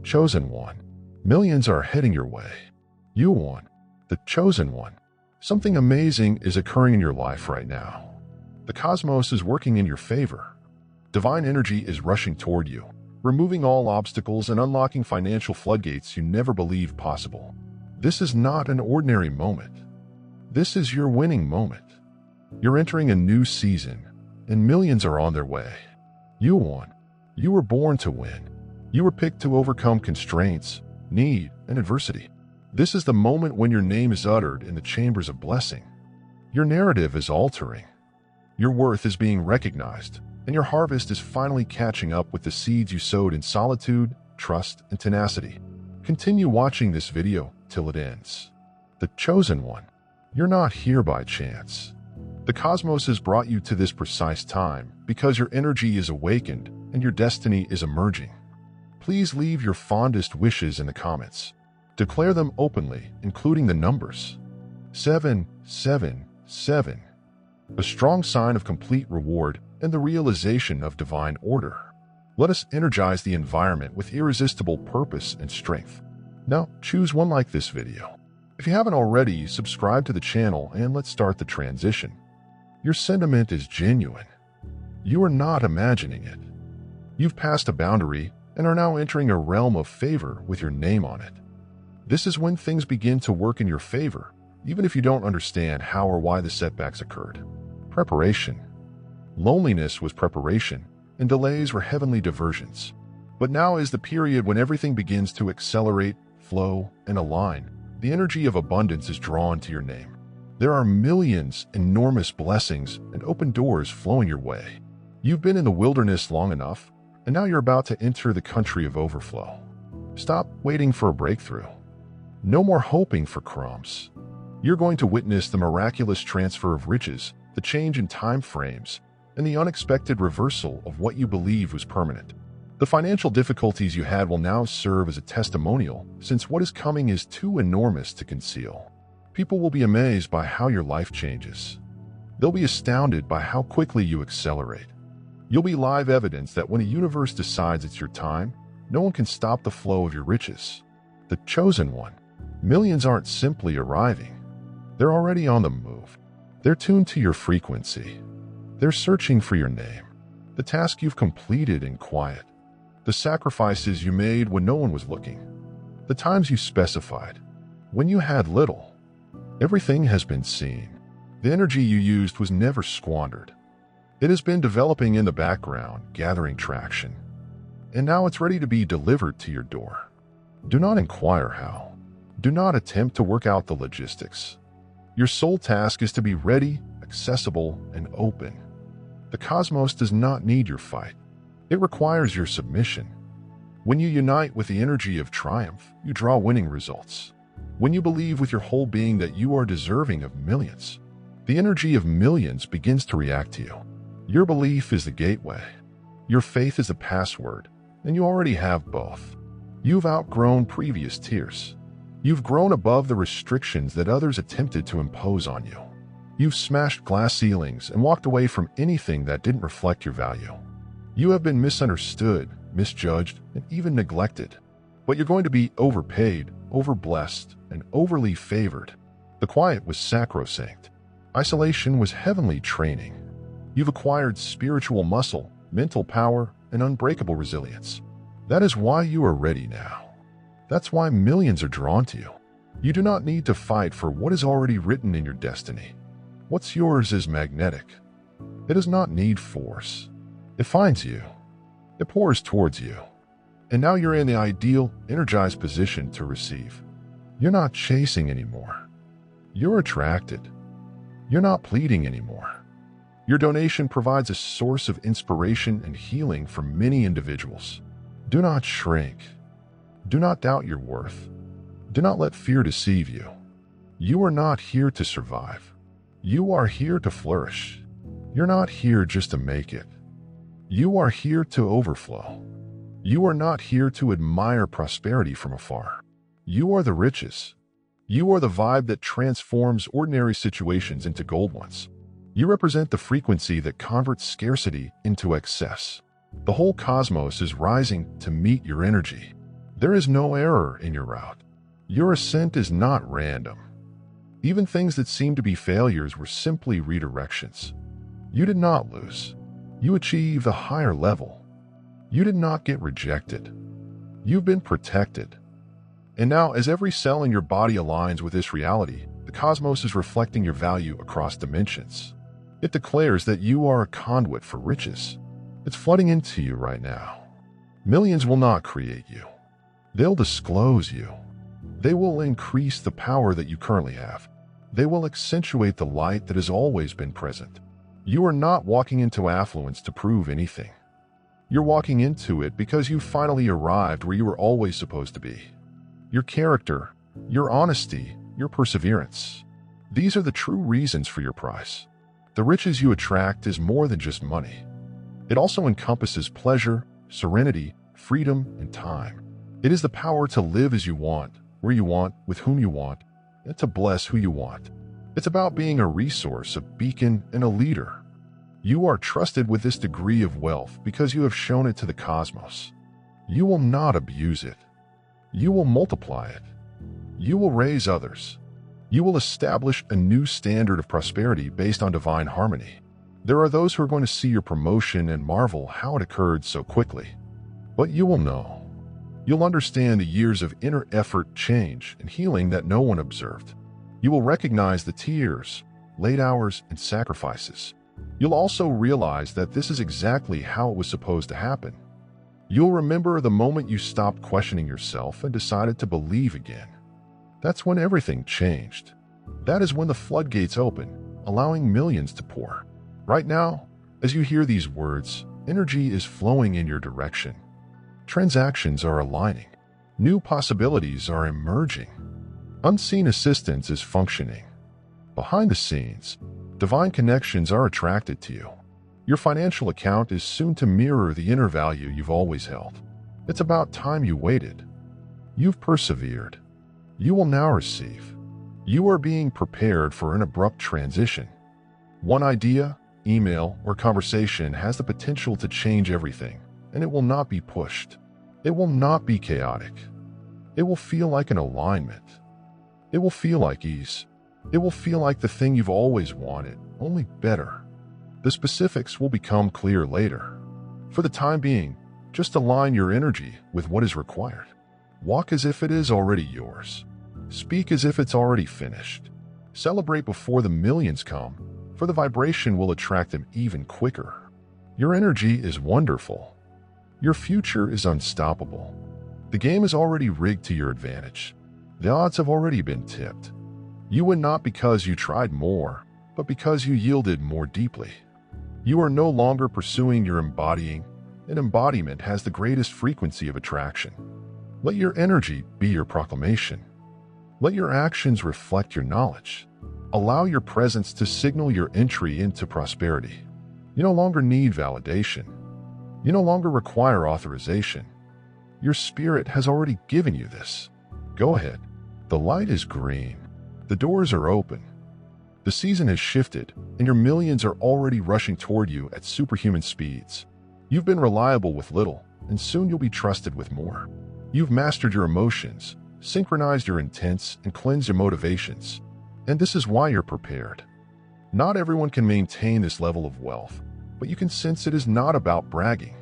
chosen one. Millions are heading your way. You won. The chosen one. Something amazing is occurring in your life right now. The cosmos is working in your favor. Divine energy is rushing toward you, removing all obstacles and unlocking financial floodgates you never believed possible. This is not an ordinary moment. This is your winning moment. You're entering a new season, and millions are on their way. You won. You were born to win. You were picked to overcome constraints, need, and adversity. This is the moment when your name is uttered in the chambers of blessing. Your narrative is altering. Your worth is being recognized, and your harvest is finally catching up with the seeds you sowed in solitude, trust, and tenacity. Continue watching this video till it ends. The chosen one. You're not here by chance. The cosmos has brought you to this precise time because your energy is awakened and your destiny is emerging. Please leave your fondest wishes in the comments. Declare them openly, including the numbers. 777. A strong sign of complete reward and the realization of divine order. Let us energize the environment with irresistible purpose and strength. Now, choose one like this video. If you haven't already, subscribe to the channel and let's start the transition. Your sentiment is genuine. You are not imagining it. You've passed a boundary and are now entering a realm of favor with your name on it. This is when things begin to work in your favor, even if you don't understand how or why the setbacks occurred. Preparation. Loneliness was preparation, and delays were heavenly diversions. But now is the period when everything begins to accelerate, flow, and align. The energy of abundance is drawn to your name. There are millions, enormous blessings, and open doors flowing your way. You've been in the wilderness long enough, and now you're about to enter the country of overflow. Stop waiting for a breakthrough. No more hoping for crumbs. You're going to witness the miraculous transfer of riches, the change in time frames, and the unexpected reversal of what you believed was permanent. The financial difficulties you had will now serve as a testimonial, since what is coming is too enormous to conceal. People will be amazed by how your life changes. They'll be astounded by how quickly you accelerate. You'll be live evidence that when a universe decides it's your time, no one can stop the flow of your riches. The chosen one. Millions aren't simply arriving. They're already on the move. They're tuned to your frequency. They're searching for your name, the task you've completed in quiet, the sacrifices you made when no one was looking, the times you specified, when you had little. Everything has been seen. The energy you used was never squandered. It has been developing in the background, gathering traction. And now it's ready to be delivered to your door. Do not inquire how. Do not attempt to work out the logistics. Your sole task is to be ready, accessible, and open. The cosmos does not need your fight. It requires your submission. When you unite with the energy of triumph, you draw winning results. When you believe with your whole being that you are deserving of millions, the energy of millions begins to react to you. Your belief is the gateway. Your faith is the password, and you already have both. You've outgrown previous tiers. You've grown above the restrictions that others attempted to impose on you. You've smashed glass ceilings and walked away from anything that didn't reflect your value. You have been misunderstood, misjudged, and even neglected. But you're going to be overpaid, overblessed, and overly favored. The quiet was sacrosanct. Isolation was heavenly training. You've acquired spiritual muscle, mental power, and unbreakable resilience. That is why you are ready now. That's why millions are drawn to you. You do not need to fight for what is already written in your destiny. What's yours is magnetic. It does not need force. It finds you. It pours towards you. And now you're in the ideal, energized position to receive. You're not chasing anymore. You're attracted. You're not pleading anymore. Your donation provides a source of inspiration and healing for many individuals. Do not shrink. Do not doubt your worth. Do not let fear deceive you. You are not here to survive. You are here to flourish. You're not here just to make it. You are here to overflow. You are not here to admire prosperity from afar. You are the riches. You are the vibe that transforms ordinary situations into gold ones. You represent the frequency that converts scarcity into excess. The whole cosmos is rising to meet your energy. There is no error in your route. Your ascent is not random. Even things that seemed to be failures were simply redirections. You did not lose. You achieved a higher level. You did not get rejected. You've been protected. And now, as every cell in your body aligns with this reality, the cosmos is reflecting your value across dimensions. It declares that you are a conduit for riches. It's flooding into you right now. Millions will not create you. They'll disclose you. They will increase the power that you currently have. They will accentuate the light that has always been present. You are not walking into affluence to prove anything. You're walking into it because you finally arrived where you were always supposed to be. Your character, your honesty, your perseverance. These are the true reasons for your price. The riches you attract is more than just money. It also encompasses pleasure, serenity, freedom, and time. It is the power to live as you want, where you want, with whom you want, and to bless who you want. It's about being a resource, a beacon, and a leader. You are trusted with this degree of wealth because you have shown it to the cosmos. You will not abuse it. You will multiply it. You will raise others. You will establish a new standard of prosperity based on divine harmony. There are those who are going to see your promotion and marvel how it occurred so quickly. But you will know. You'll understand the years of inner effort, change, and healing that no one observed. You will recognize the tears, late hours, and sacrifices. You'll also realize that this is exactly how it was supposed to happen. You'll remember the moment you stopped questioning yourself and decided to believe again. That's when everything changed. That is when the floodgates open, allowing millions to pour. Right now, as you hear these words, energy is flowing in your direction. Transactions are aligning. New possibilities are emerging. Unseen assistance is functioning. Behind the scenes, divine connections are attracted to you. Your financial account is soon to mirror the inner value you've always held. It's about time you waited. You've persevered. You will now receive. You are being prepared for an abrupt transition. One idea, email, or conversation has the potential to change everything, and it will not be pushed. It will not be chaotic. It will feel like an alignment. It will feel like ease. It will feel like the thing you've always wanted, only better. The specifics will become clear later. For the time being, just align your energy with what is required. Walk as if it is already yours. Speak as if it's already finished. Celebrate before the millions come, for the vibration will attract them even quicker. Your energy is wonderful. Your future is unstoppable. The game is already rigged to your advantage. The odds have already been tipped. You win not because you tried more, but because you yielded more deeply. You are no longer pursuing your embodying. An embodiment has the greatest frequency of attraction. Let your energy be your proclamation. Let your actions reflect your knowledge. Allow your presence to signal your entry into prosperity. You no longer need validation. You no longer require authorization. Your spirit has already given you this. Go ahead. The light is green. The doors are open. The season has shifted, and your millions are already rushing toward you at superhuman speeds. You've been reliable with little, and soon you'll be trusted with more. You've mastered your emotions, synchronized your intents, and cleansed your motivations. And this is why you're prepared. Not everyone can maintain this level of wealth, but you can sense it is not about bragging.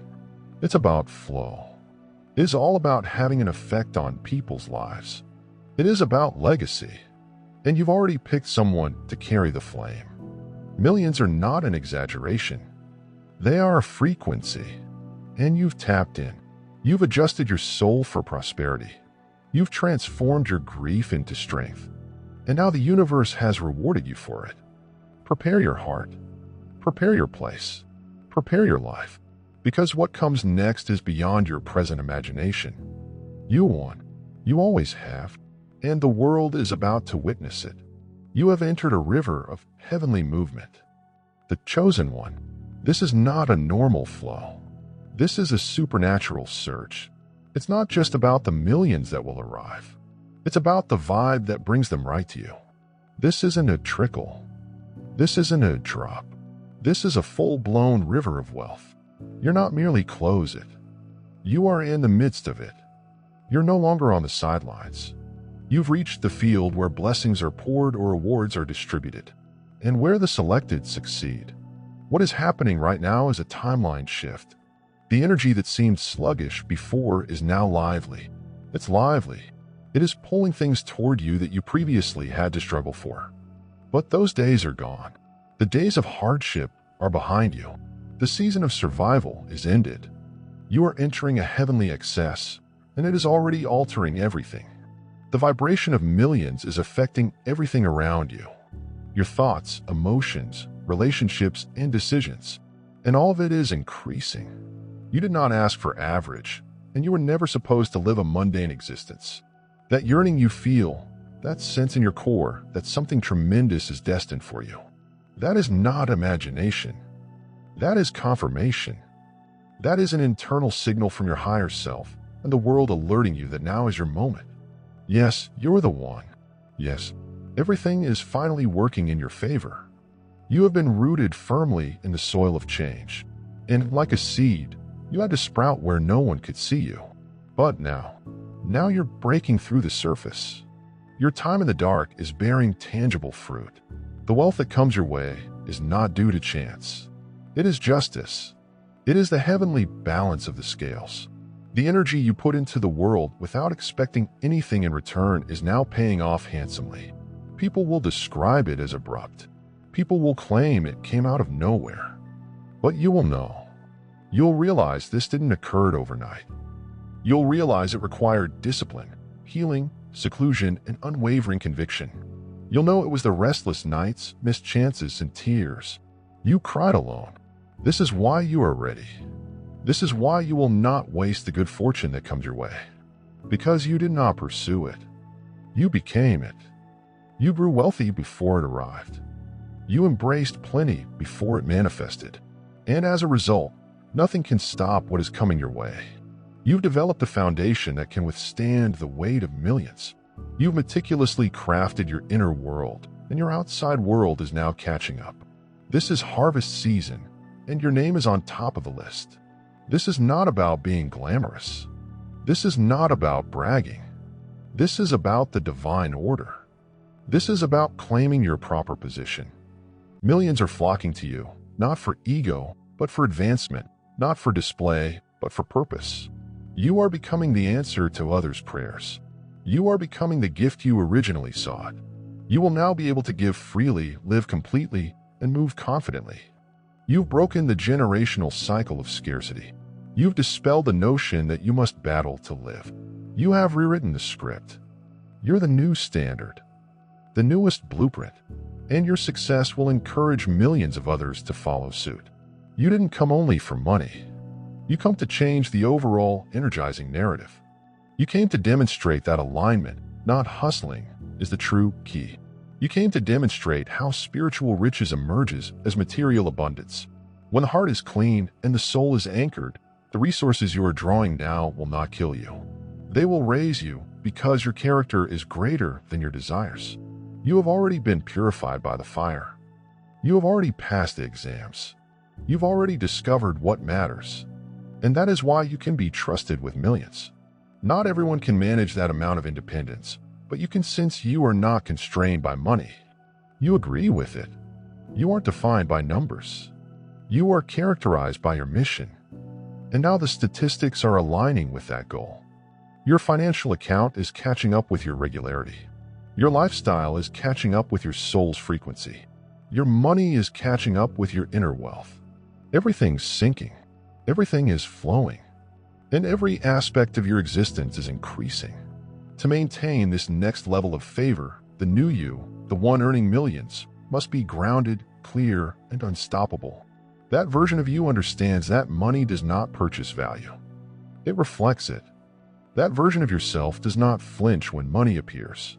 It's about flow. It is all about having an effect on people's lives. It is about legacy. And you've already picked someone to carry the flame. Millions are not an exaggeration. They are a frequency. And you've tapped in. You've adjusted your soul for prosperity. You've transformed your grief into strength. And now the universe has rewarded you for it. Prepare your heart. Prepare your place. Prepare your life. Because what comes next is beyond your present imagination. You won. You always have. And the world is about to witness it. You have entered a river of heavenly movement. The chosen one. This is not a normal flow. This is a supernatural surge. It's not just about the millions that will arrive. It's about the vibe that brings them right to you. This isn't a trickle. This isn't a drop. This is a full-blown river of wealth. You're not merely close it. You are in the midst of it. You're no longer on the sidelines. You've reached the field where blessings are poured or awards are distributed, and where the selected succeed. What is happening right now is a timeline shift. The energy that seemed sluggish before is now lively. It's lively. It is pulling things toward you that you previously had to struggle for. But those days are gone. The days of hardship are behind you. The season of survival is ended. You are entering a heavenly excess, and it is already altering everything. The vibration of millions is affecting everything around you. Your thoughts, emotions, relationships, and decisions. And all of it is increasing. You did not ask for average, and you were never supposed to live a mundane existence. That yearning you feel, that sense in your core that something tremendous is destined for you. That is not imagination. That is confirmation. That is an internal signal from your higher self and the world alerting you that now is your moment. Yes, you're the one. Yes, everything is finally working in your favor. You have been rooted firmly in the soil of change, and like a seed, you had to sprout where no one could see you. But now you're breaking through the surface. Your time in the dark is bearing tangible fruit. The wealth that comes your way is not due to chance. It is justice. It is the heavenly balance of the scales. The energy you put into the world without expecting anything in return is now paying off handsomely. People will describe it as abrupt. People will claim it came out of nowhere. But you will know. You'll realize this didn't occur overnight. You'll realize it required discipline, healing, seclusion, and unwavering conviction. You'll know it was the restless nights, missed chances, and tears. You cried alone. This is why you are ready. This is why you will not waste the good fortune that comes your way. Because you did not pursue it. You became it. You grew wealthy before it arrived. You embraced plenty before it manifested. And as a result, nothing can stop what is coming your way. You've developed a foundation that can withstand the weight of millions. You've meticulously crafted your inner world, and your outside world is now catching up. This is harvest season, and your name is on top of the list. This is not about being glamorous. This is not about bragging. This is about the divine order. This is about claiming your proper position. Millions are flocking to you, not for ego, but for advancement, not for display, but for purpose. You are becoming the answer to others' prayers. You are becoming the gift you originally sought. You will now be able to give freely, live completely, and move confidently. You've broken the generational cycle of scarcity. You've dispelled the notion that you must battle to live. You have rewritten the script. You're the new standard, the newest blueprint, and your success will encourage millions of others to follow suit. You didn't come only for money. You come to change the overall energizing narrative. You came to demonstrate that alignment, not hustling, is the true key. You came to demonstrate how spiritual riches emerges as material abundance. When the heart is clean and the soul is anchored, the resources you are drawing now will not kill you. They will raise you because your character is greater than your desires. You have already been purified by the fire. You have already passed the exams. You've already discovered what matters. And that is why you can be trusted with millions. Not everyone can manage that amount of independence, but you can sense you are not constrained by money. You agree with it. You aren't defined by numbers. You are characterized by your mission. And now the statistics are aligning with that goal. Your financial account is catching up with your regularity. Your lifestyle is catching up with your soul's frequency. Your money is catching up with your inner wealth. Everything's syncing. Everything is flowing. And every aspect of your existence is increasing. To maintain this next level of favor, the new you, the one earning millions, must be grounded, clear, and unstoppable. That version of you understands that money does not purchase value. It reflects it. That version of yourself does not flinch when money appears.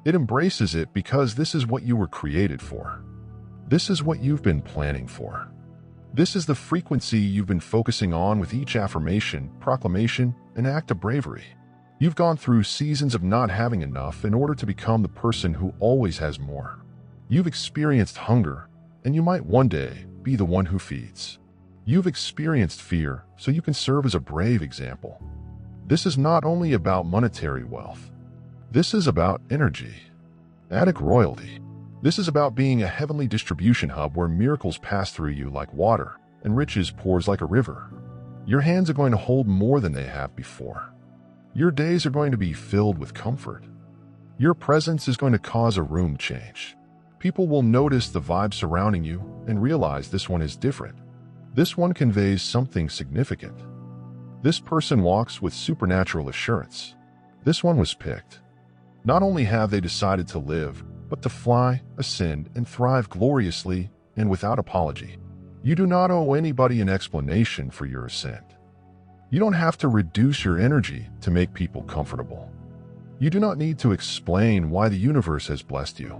It embraces it because this is what you were created for. This is what you've been planning for. This is the frequency you've been focusing on with each affirmation, proclamation, and act of bravery. You've gone through seasons of not having enough in order to become the person who always has more. You've experienced hunger, and you might one day be the one who feeds. You've experienced fear, so you can serve as a brave example. This is not only about monetary wealth. This is about energy, Attic royalty. This is about being a heavenly distribution hub where miracles pass through you like water and riches pours like a river. Your hands are going to hold more than they have before. Your days are going to be filled with comfort. Your presence is going to cause a room change. People will notice the vibe surrounding you and realize this one is different. This one conveys something significant. This person walks with supernatural assurance. This one was picked. Not only have they decided to live, but to fly, ascend, and thrive gloriously and without apology. You do not owe anybody an explanation for your ascent. You don't have to reduce your energy to make people comfortable. You do not need to explain why the universe has blessed you.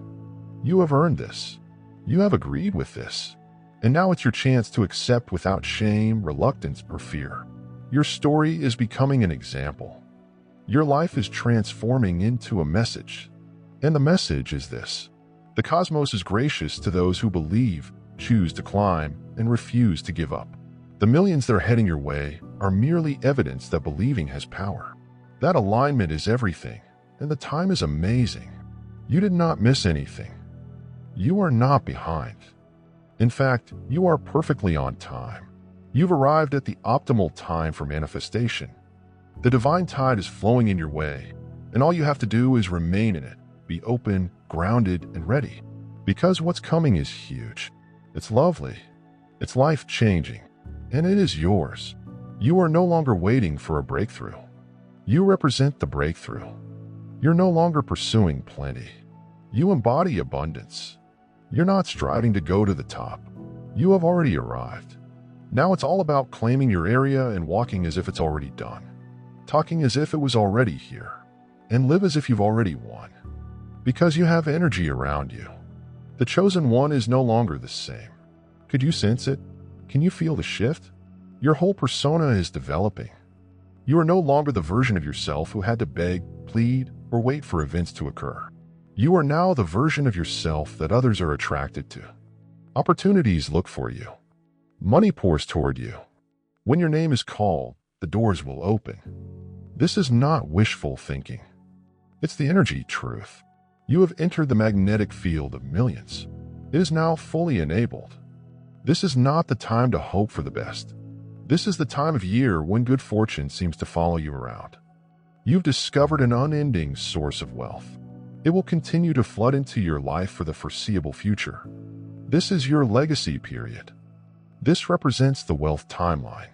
You have earned this. You have agreed with this. And now it's your chance to accept without shame, reluctance, or fear. Your story is becoming an example. Your life is transforming into a message. And the message is this: the cosmos is gracious to those who believe, choose to climb, and refuse to give up. The millions that are heading your way are merely evidence that believing has power. That alignment is everything, and the time is amazing. You did not miss anything. You are not behind. In fact, you are perfectly on time. You've arrived at the optimal time for manifestation. The divine tide is flowing in your way, and all you have to do is remain in it, be open, grounded, and ready. Because what's coming is huge. It's lovely. It's life-changing. And it is yours. You are no longer waiting for a breakthrough. You represent the breakthrough. You're no longer pursuing plenty. You embody abundance. You're not striving to go to the top. You have already arrived. Now it's all about claiming your area and walking as if it's already done. Talking as if it was already here. And live as if you've already won. Because you have energy around you. The chosen one is no longer the same. Could you sense it? Can you feel the shift? Your whole persona is developing. You are no longer the version of yourself who had to beg, plead, or wait for events to occur. You are now the version of yourself that others are attracted to. Opportunities look for you. Money pours toward you. When your name is called, the doors will open. This is not wishful thinking. It's the energy truth. You have entered the magnetic field of millions. It is now fully enabled. This is not the time to hope for the best. This is the time of year when good fortune seems to follow you around. You've discovered an unending source of wealth. It will continue to flood into your life for the foreseeable future. This is your legacy period. This represents the wealth timeline.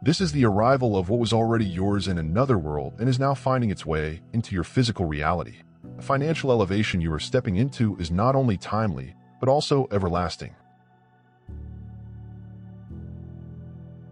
This is the arrival of what was already yours in another world and is now finding its way into your physical reality. The financial elevation you are stepping into is not only timely, but also everlasting.